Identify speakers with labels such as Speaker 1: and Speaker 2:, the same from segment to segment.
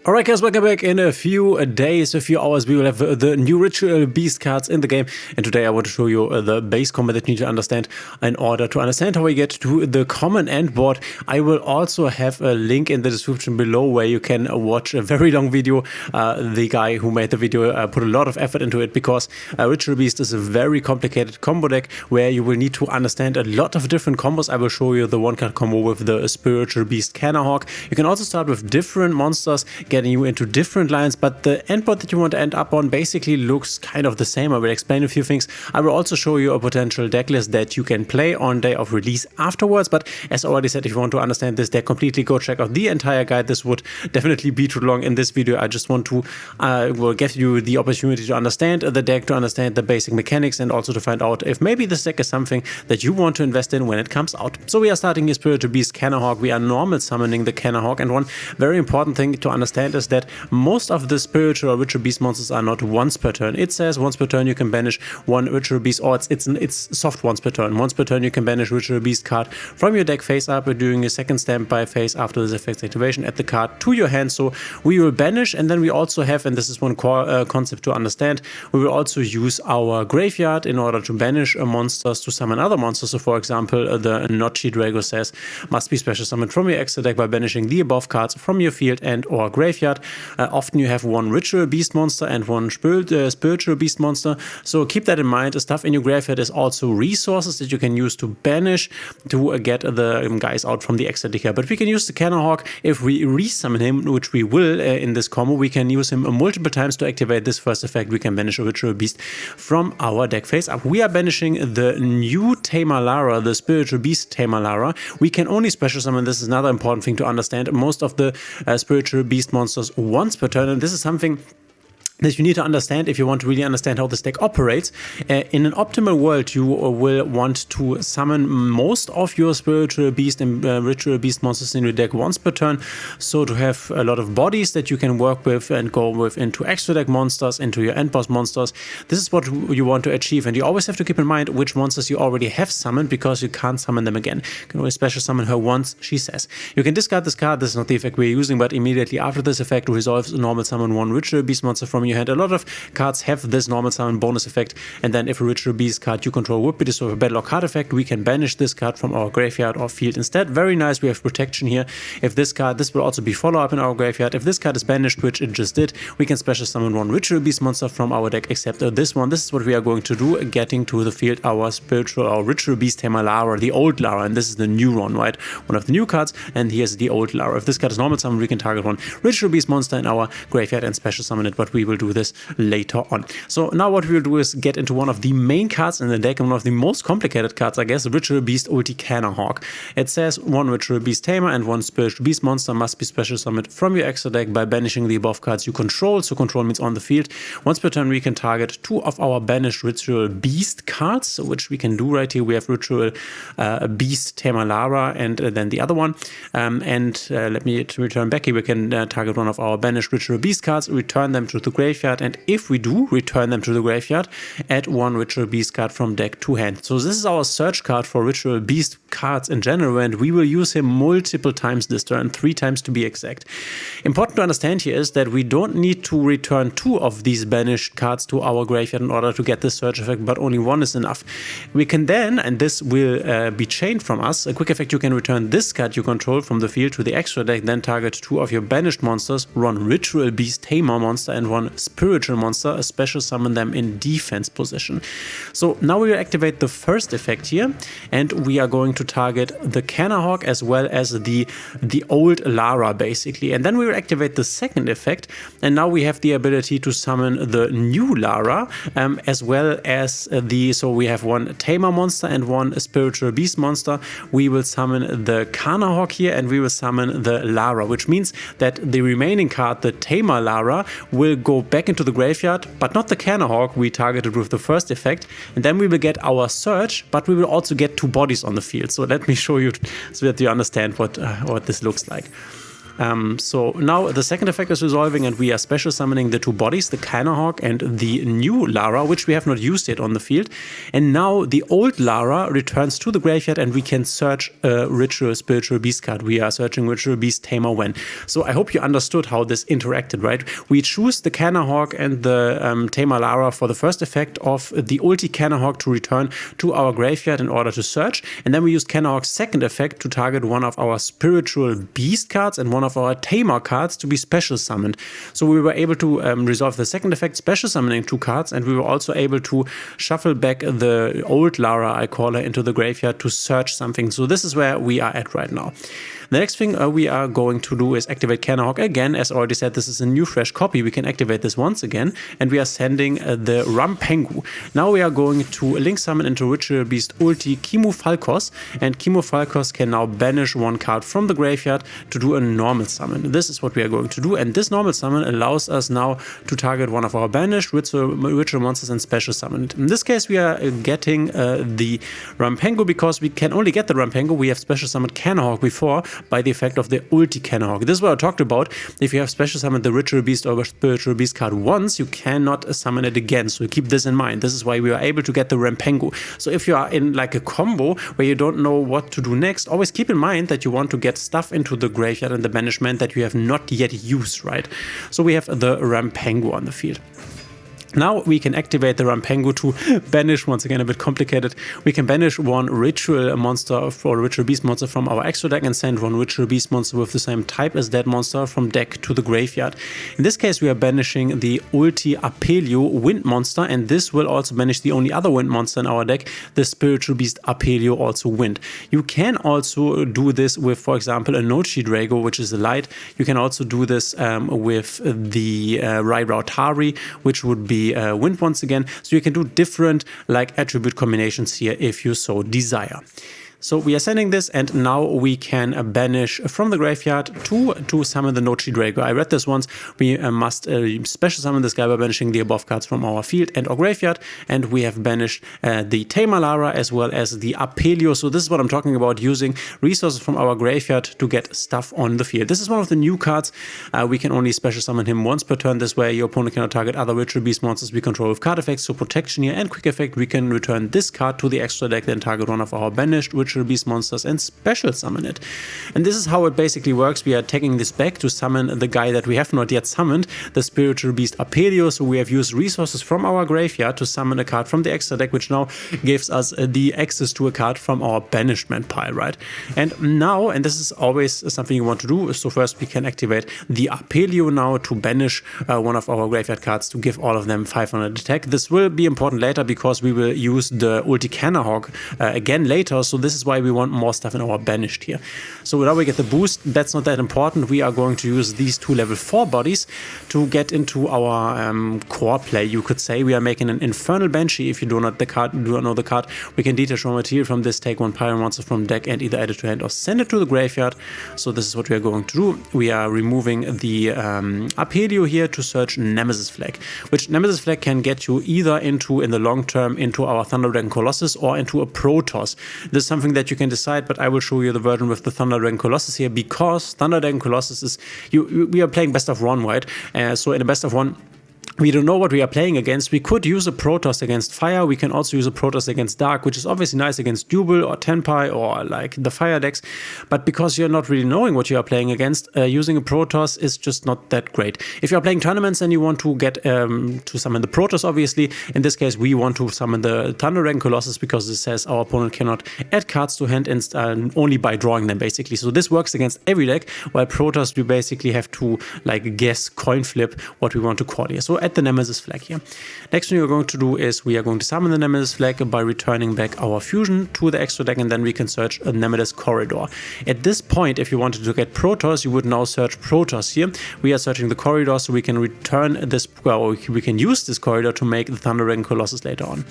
Speaker 1: Alright guys, welcome back. In a few days, a few hours, we will have the new Ritual Beast cards in the game. And today I want to show you the base combo that you need to understand in order to understand how we get to the common end board. I will also have a link in the description below where you can watch a very long video. The guy who made the video put a lot of effort into it because Ritual Beast is a very complicated combo deck where you will need to understand a lot of different combos. I will show you the one card combo with the Spiritual Beast Canahawk. You can also start with different monsters, getting you into different lines, but the endboard that you want to end up on basically looks kind of the same. I will explain a few things. I will also show you a potential deck list that you can play on day of release afterwards, but as already said, if you want to understand this deck completely, go check out the entire guide. This would definitely be too long in this video. I just want to will give you the opportunity to understand the deck, to understand the basic mechanics, and also to find out if maybe this deck is something that you want to invest in when it comes out. So we are starting here Spiritual Beast Canahawk. We are normal summoning the Canahawk, and one very important thing to understand is that most of the spiritual or ritual beast monsters are not once per turn. It says once per turn you can banish one ritual beast, or it's soft once per turn. Once per turn you can banish ritual beast card from your deck face up during your second standby phase after this effect's activation. Add the card to your hand. So we will banish, and then we also have, and this is one core concept to understand, we will also use our graveyard in order to banish monsters to summon other monsters. So for example, the Notchi Drago says must be special summoned from your extra deck by banishing the above cards from your field and or graveyard. Often you have one ritual beast monster and one spiritual beast monster, so keep that in mind. Stuff in your graveyard is also resources that you can use to banish to get the guys out from the extra deck here. But we can use the Canahawk if we resummon him, which we will in this combo. We can use him multiple times to activate this first effect. We can banish a ritual beast from our deck face up. We are banishing the new Tamalara, the spiritual beast Tamalara. We can only special summon. This is another important thing to understand. Most of the spiritual beast monsters once per turn, and this is something that you need to understand if you want to really understand how this deck operates. In an optimal world, you will want to summon most of your spiritual beast and ritual beast monsters in your deck once per turn, so to have a lot of bodies that you can work with and go with into extra deck monsters, into your end boss monsters. This is what you want to achieve, and you always have to keep in mind which monsters you already have summoned, because you can't summon them again. You can only special summon her once, she says. You can discard this card. This is not the effect we're using, but immediately after this effect resolves, normal summon one ritual beast monster from your hand. A lot of cards have this normal summon bonus effect, and then if a ritual beast card you control would be destroyed with a battle or card effect, we can banish this card from our graveyard or field instead. Very nice. We have protection here. If this card, this will also be follow-up in our graveyard. If this card is banished, which it just did, we can special summon one ritual beast monster from our deck, except this one. This is what we are going to do, getting to the field our spiritual or ritual beast Tamalara, the old Lara, and this is the new one, right? One of the new cards, and here's the old Lara. If this card is normal summon, we can target one ritual beast monster in our graveyard and special summon it, but we will do this later on. So now what we will do is get into one of the main cards in the deck, and one of the most complicated cards, I guess, Ritual Beast Ulti Canahawk. It says one Ritual Beast Tamer and one Spiritual Beast monster must be special summoned from your extra deck by banishing the above cards you control. So control means on the field. Once per turn we can target two of our banished Ritual Beast cards, which we can do right here. We have Ritual Beast Tamer Lara and then the other one. Let me return back here. We can target one of our banished Ritual Beast cards, return them to the graveyard, and if we do return them to the graveyard, add one Ritual Beast card from deck to hand. So this is our search card for Ritual Beast cards in general, and we will use him multiple times this turn, 3 times to be exact. Important to understand here is that we don't need to return 2 of these banished cards to our graveyard in order to get this search effect, but only 1 is enough. We can then, and this will be chained from us, a quick effect, you can return this card you control from the field to the extra deck, then target 2 of your banished monsters, one Ritual Beast Tamer monster and one Spiritual monster, special summon them in defense position. So now we will activate the first effect here, and we are going to target the Canahawk as well as the old Lara basically, and then we will activate the second effect, and now we have the ability to summon the new Lara as well as so we have one Tamer monster and one Spiritual Beast monster. We will summon the Canahawk here, and we will summon the Lara, which means that the remaining card, the Tamer Lara, will go back into the graveyard, but not the Canahawk we targeted with the first effect, and then we will get our search, but we will also get 2 bodies on the field. So let me show you so that you understand what this looks like. So now the second effect is resolving, and we are special summoning the two bodies, the Hawk and the new Lara, which we have not used yet on the field. And now the old Lara returns to the graveyard, and we can search a Ritual Spiritual Beast card. We are searching Ritual Beast Tamer when. So I hope you understood how this interacted, right? We choose the Hawk and the Tamer Lara for the first effect of the ulti Hawk to return to our graveyard in order to search. And then we use Hawk's second effect to target one of our Spiritual Beast cards and one of our Tamer cards to be special summoned. So we were able to resolve the second effect, special summoning two cards, and we were also able to shuffle back the old Lara, I call her, into the graveyard to search something. So this is where we are at right now. The next thing we are going to do is activate Hawk again. As already said, this is a new fresh copy. We can activate this once again, and we are sending the Rampengu. Now we are going to link summon into Ritual Beast ulti Kimu Falkos, and Kimu Falkos can now banish one card from the graveyard to do a normal summon. This is what we are going to do, and this normal summon allows us now to target one of our banished ritual monsters and special summon it. In this case, we are getting the Rampengu because we can only get the Rampengu. We have special summoned Hawk before by the effect of the ulti Hawk. This is what I talked about. If you have special summoned the Ritual Beast or Spiritual Beast card once, you cannot summon it again. So keep this in mind. This is why we are able to get the Rampengu. So if you are in like a combo where you don't know what to do next, always keep in mind that you want to get stuff into the graveyard and the banishment that you have not yet used, right? So we have the Rampengu on the field. Now we can activate the Rampengu to banish, once again a bit complicated, we can banish one ritual monster or ritual beast monster from our extra deck and send one ritual beast monster with the same type as that monster from deck to the graveyard. In this case we are banishing the ulti Apelio wind monster, and this will also banish the only other wind monster in our deck, the spiritual beast Apelio, also wind. You can also do this with, for example, a Nochi Drago, which is a light. You can also do this with the Rairautari, which would be wind once again. So you can do different like attribute combinations here if you so desire. So we are sending this, and now we can banish from the graveyard to summon the Nochi Drago. I read this once. We must special summon this guy by banishing the above cards from our field and our graveyard, and we have banished the Tamer Lara as well as the Apelio. So this is what I'm talking about, using resources from our graveyard to get stuff on the field. This is one of the new cards. We can only special summon him once per turn. This way your opponent cannot target other ritual beast monsters we control with card effects. So protection here and quick effect, we can return this card to the extra deck, then target one of our banished ritual beast monsters and special summon it. And this is how it basically works. We are taking this back to summon the guy that we have not yet summoned, the spiritual beast Apelio. So we have used resources from our graveyard to summon a card from the extra deck, which now gives us the access to a card from our banishment pile, right? And now, and this is always something you want to do, so first we can activate the Apelio now to banish one of our graveyard cards to give all of them 500 attack. This will be important later because we will use the ulti Hawk again later. So this is why we want more stuff in our banished here. So now we get the boost. That's not that important. We are going to use these two level 4 bodies to get into our core play, you could say. We are making an Infernal Banshee. If you do not know the card, we can detach raw material from this, take one Pyro monster from deck and either add it to hand or send it to the graveyard. So this is what we are going to do. We are removing the Apelio here to search Nemesis Flag, which Nemesis Flag can get you either into, in the long term, into our Thunder Dragon Colossus or into a Protoss. This is something that you can decide, but I will show you the version with the Thunder Dragon Colossus here, because Thunder Dragon Colossus is, we are playing best of 1, right? So in a best of 1, we don't know what we are playing against. We could use a Protoss against Fire. We can also use a Protoss against Dark, which is obviously nice against Dubel or Tenpai or like the Fire decks. But because you're not really knowing what you are playing against, using a Protoss is just not that great. If you are playing tournaments and you want to get to summon the Protoss, obviously, in this case, we want to summon the Thunder Dragon Colossus because it says our opponent cannot add cards to hand only by drawing them, basically. So this works against every deck, while Protoss, we basically have to like guess, coin flip what we want to call here. So at the Nemesis Flag here. Next thing we're going to do is we are going to summon the Nemesis Flag by returning back our fusion to the extra deck, and then we can search a Nemesis Corridor. At this point, if you wanted to get Protoss, you would now search Protoss here. We are searching the corridor, so we can return this, well, we can use this corridor to make the Thunder Dragon Colossus later on.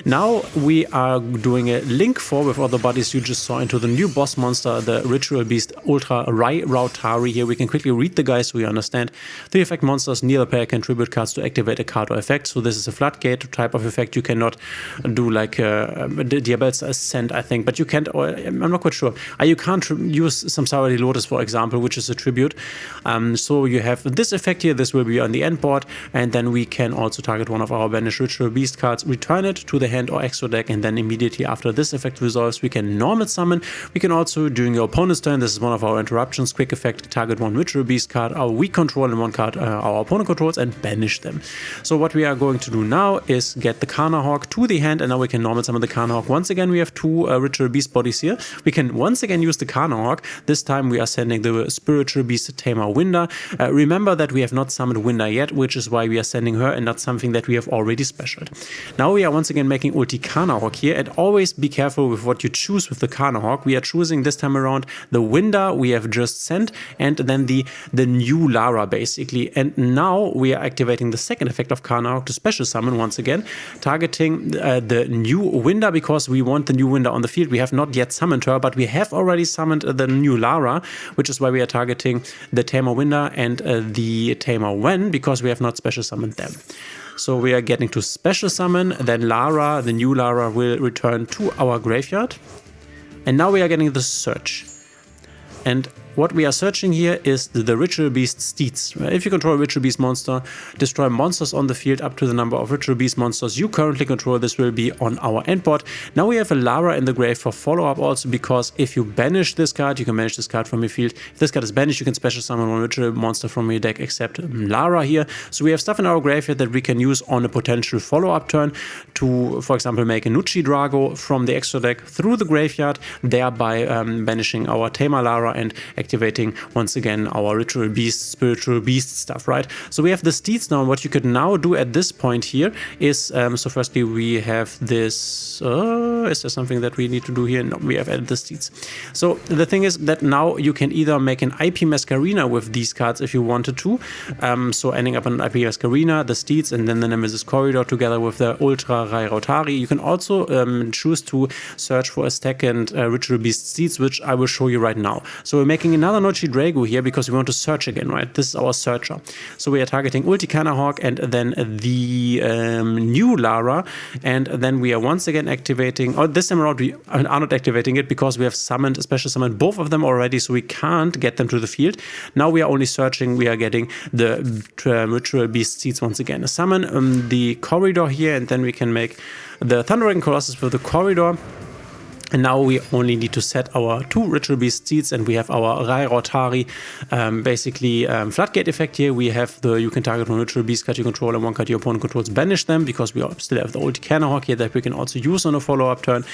Speaker 1: Now we are doing a link 4 with all the bodies you just saw into the new boss monster, the Ritual Beast Ultra Rairautari. Here we can quickly read the guys so we understand. The effect monsters near the player can tribute cards cards to activate a card or effect. So this is a floodgate type of effect. You cannot do like the Diabel's Ascent, I think, but you can't, or I'm not quite sure. You can't use Samsara Lotus, for example, which is a tribute. So you have this effect here. This will be on the end board, and then we can also target one of our banished Ritual Beast cards, return it to the hand or extra deck, and then immediately after this effect resolves, we can normal summon. We can also, during your opponent's turn, this is one of our interruptions, quick effect, target one Ritual Beast card we control and one card our opponent controls and banish them. So what we are going to do now is get the Carnahawk to the hand, and now we can normal summon the Carnahawk. Once again, we have two Ritual Beast bodies here. We can once again use the Carnahawk. This time we are sending the Spiritual Beast Tamer Winder. Remember that we have not summoned Winder yet, which is why we are sending her and not something that we have already specialed. Now we are once again making Ulti Carnahawk here, and always be careful with what you choose with the Carnahawk. We are choosing this time around the Winder we have just sent, and then the new Lara basically. And now we are activating the second effect of Carnahawk to special summon once again, targeting the new Winder because we want the new Winder on the field. We have not yet summoned her, but we have already summoned the new Lara, which is why we are targeting the Tamer Winder and the Tamer Wen, because we have not special summoned them. So we are getting to special summon, then Lara, the new Lara, will return to our graveyard. And now we are getting the search. And what we are searching here is the Ritual Beast Steeds. If you control a Ritual Beast monster, destroy monsters on the field up to the number of Ritual Beast monsters you currently control. This will be on our end board. Now we have a Lara in the grave for follow-up also, because if you banish this card, you can banish this card from your field. If this card is banished, you can special summon one Ritual monster from your deck except Lara here. So we have stuff in our graveyard that we can use on a potential follow-up turn to, for example, make a Nuchi Drago from the extra deck through the graveyard, thereby banishing our Tamer Lara and activating once again our Ritual Beast, Spiritual Beast stuff, right? So we have the Steeds now, and what you could now do at this point here is, so firstly we have this, is there something that we need to do here? No, we have added the Steeds. So the thing is that now you can either make an IP Masquerena with these cards if you wanted to, so ending up on IP Masquerena, the Steeds, and then the Nemesis Corridor together with the Ultra Rai Rautari. You can also choose to search for a second Ritual Beast Steeds, which I will show you right now. So we're making another Nochi Drago here because we want to search again, right? This is our searcher. So we are targeting Ulti Carnahawk and then the new Lara, and then we are once again activating, or this time around we are not activating it because we have summoned, special summoned both of them already, so we can't get them to the field. Now we are only searching, we are getting the Ritual Beast Seeds once again. Summon the Corridor here, and then we can make the Thundering Colossus with the Corridor. And now we only need to set our two Ritual Beast Steeds, and we have our Rai Rautari, basically floodgate effect here. We have the, you can target one Ritual Beast card you control and one card your opponent controls, banish them, because we still have the old Carnahawk here that we can also use on a follow-up turn.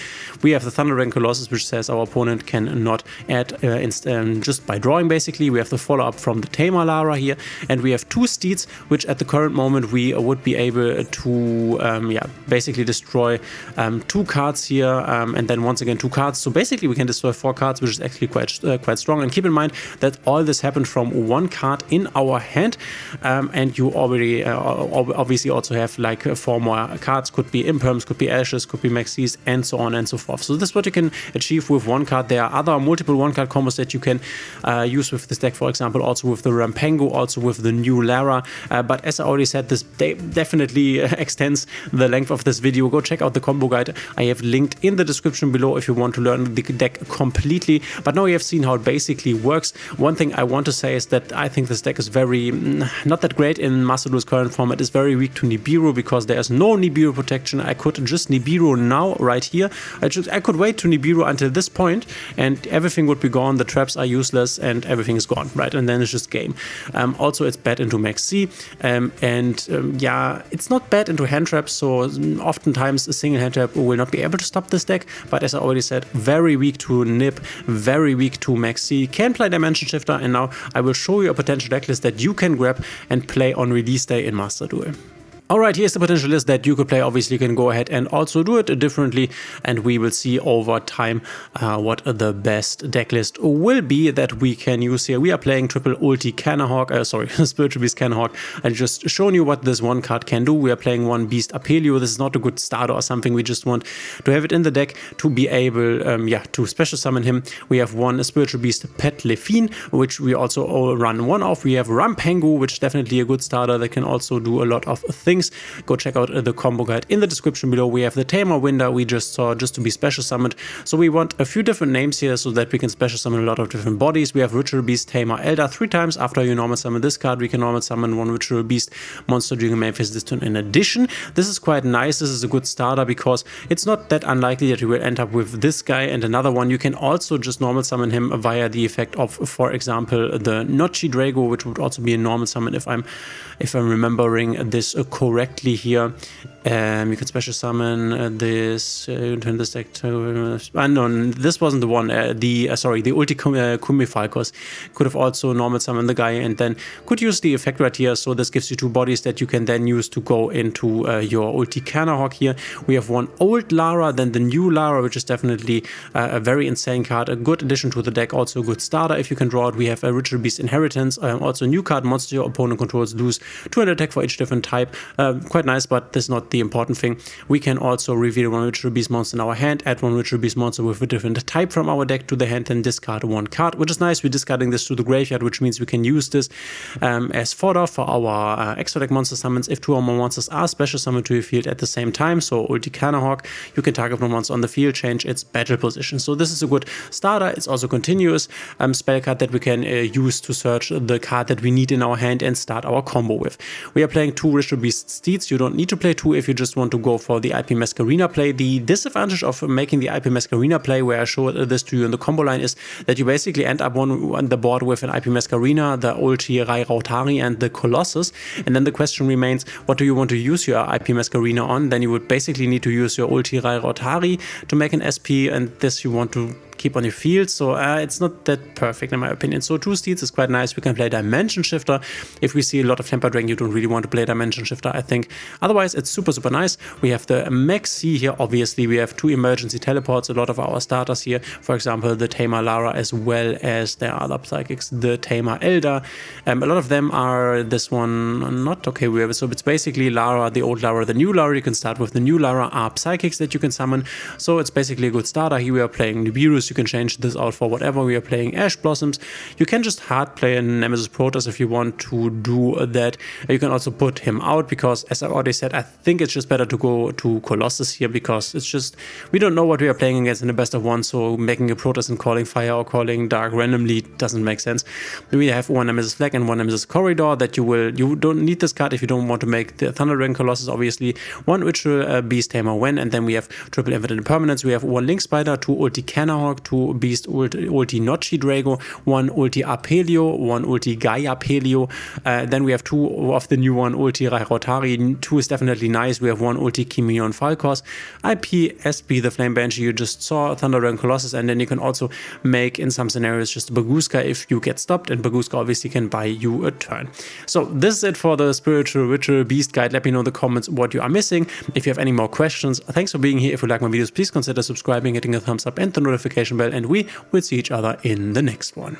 Speaker 1: We have the Thundering Colossus, which says our opponent cannot add just by drawing, basically. We have the follow-up from the Tamer Lara here, and we have two Steeds, which at the current moment we would be able to basically destroy two cards here, and then once again two cards. So basically we can destroy 4 cards, which is actually quite strong. And keep in mind that all this happened from one card in our hand, and you already obviously also have like 4 more cards. Could be Imperms, could be Ashes, could be Maxis, and so on and so forth. So this is what you can achieve with one card. There are other multiple one-card combos that you can use with this deck, for example, also with the Rampengo, also with the new Lara. But as I already said, this definitely extends the length of this video. Go check out the combo guide I have linked in the description below if you want to learn the deck completely. But now you have seen how it basically works. One thing I want to say is that I think this deck is very not that great in Master Duel's current form. It is very weak to Nibiru because there is no Nibiru protection. I could just Nibiru now right here. I could wait to Nibiru until this point and everything would be gone. The traps are useless and everything is gone, right? And then it's just game. Also, it's bad into Max C, yeah, it's not bad into hand traps. So oftentimes a single hand trap will not be able to stop this deck. But as I already said, very weak to Nip, very weak to Max C. Can play Dimension Shifter, and now I will show you a potential decklist that you can grab and play on release day in Master Duel. Alright, here's the potential list that you could play. Obviously, you can go ahead and also do it differently, and we will see over time what the best deck list will be that we can use here. We are playing triple ulti Canahawk, Spiritual Beast Canahawk. I just shown you what this one card can do. We are playing one Beast Apelio. This is not a good starter or something. We just want to have it in the deck to be able, to special summon him. We have one Spiritual Beast Pet Lefine, which we also run one of. We have Rampengu, which is definitely a good starter that can also do a lot of things. Go check out the combo guide in the description below. We have the Tamer Winder we just saw just to be special summoned. So we want a few different names here so that we can special summon a lot of different bodies. We have Ritual Beast Tamer Elder 3 times. After you normal summon this card, we can normal summon one Ritual Beast monster during a main phase this turn in addition. This is quite nice. This is a good starter because it's not that unlikely that you will end up with this guy and another one. You can also just normal summon him via the effect of, for example, the Nochi Drago, which would also be a normal summon if I'm remembering this correctly here. You can special summon this, turn this deck to, no, this wasn't the one, the ulti Kumifalkos could have also normal summoned the guy and then could use the effect right here. So this gives you 2 bodies that you can then use to go into your ulti Canahawk here. We have one old Lara, then the new Lara, which is definitely a very insane card, a good addition to the deck, also a good starter if you can draw it. We have a Ritual Beast Inheritance, also a new card, monster your opponent controls lose 200 attack for each different type. Quite nice, but this is not the important thing. We can also reveal one Ritual Beast monster in our hand, add one Ritual Beast monster with a different type from our deck to the hand, and discard 1 card, which is nice. We're discarding this to the graveyard, which means we can use this as fodder for our extra deck monster summons if 2 or more monsters are special summoned to your field at the same time. So ulti Canahawk, you can target one monster on the field, change its battle position. So this is a good starter. It's also continuous spell card that we can use to search the card that we need in our hand and start our combo with. We are playing 2 Ritual Beast Steeds. You don't need to play 2 if you just want to go for the IP Masquerena play. The disadvantage of making the IP Masquerena play, where I showed this to you in the combo line, is that you basically end up on the board with an IP Masquerena, the ulti Rai Rautari, and the Colossus. And then the question remains, what do you want to use your IP Masquerena on? Then you would basically need to use your ulti Rai Rautari to make an SP, and this you want to keep on your field, so it's not that perfect in my opinion. So 2 Steeds is quite nice. We can play Dimension Shifter. If we see a lot of Temper Dragon, you don't really want to play Dimension Shifter, I think. Otherwise, it's super nice. We have the Max C here, obviously. We have 2 emergency teleports, a lot of our starters here. For example, the Tamer Lara, as well as their other psychics, the Tamer Elder. A lot of them are this one, not okay. So it's basically Lara, the old Lara, the new Lara. You can start with the new Lara, are psychics that you can summon. So it's basically a good starter. Here we are playing Nibiru's. You can change this out for whatever. We are playing Ash Blossoms. You can just hard play a Nemesis Protoss if you want to do that. You can also put him out because, as I already said, I think it's just better to go to Colossus here because it's just, we don't know what we are playing against in the best of 1, so making a Protoss and calling Fire or calling Dark randomly doesn't make sense. We have one Nemesis Flag and one Nemesis Corridor that you don't need this card if you don't want to make the Thunder Dragon Colossus, obviously. One Ritual Beast Tamer Wen, and then we have triple Infinite Permanents. We have 1 Link Spider, 2 ulti Canahawk, 2 Beast ulti Nochi Drago, 1 ulti Apelio, 1 ulti Gaia Apelio. Then we have 2 of the new one ulti Rai Rautari. 2 is definitely nice. We have 1 ulti Kimion Falkos, IP SP the Flame Banshee you just saw, Thunder Dragon Colossus, and then you can also make in some scenarios just Baguska if you get stopped, and Baguska obviously can buy you a turn. So this is it for the Spiritual Ritual Beast guide. Let me know in the comments what you are missing. If you have any more questions, thanks for being here. If you like my videos, please consider subscribing, hitting a thumbs up and the notification bell, and we will see each other in the next one.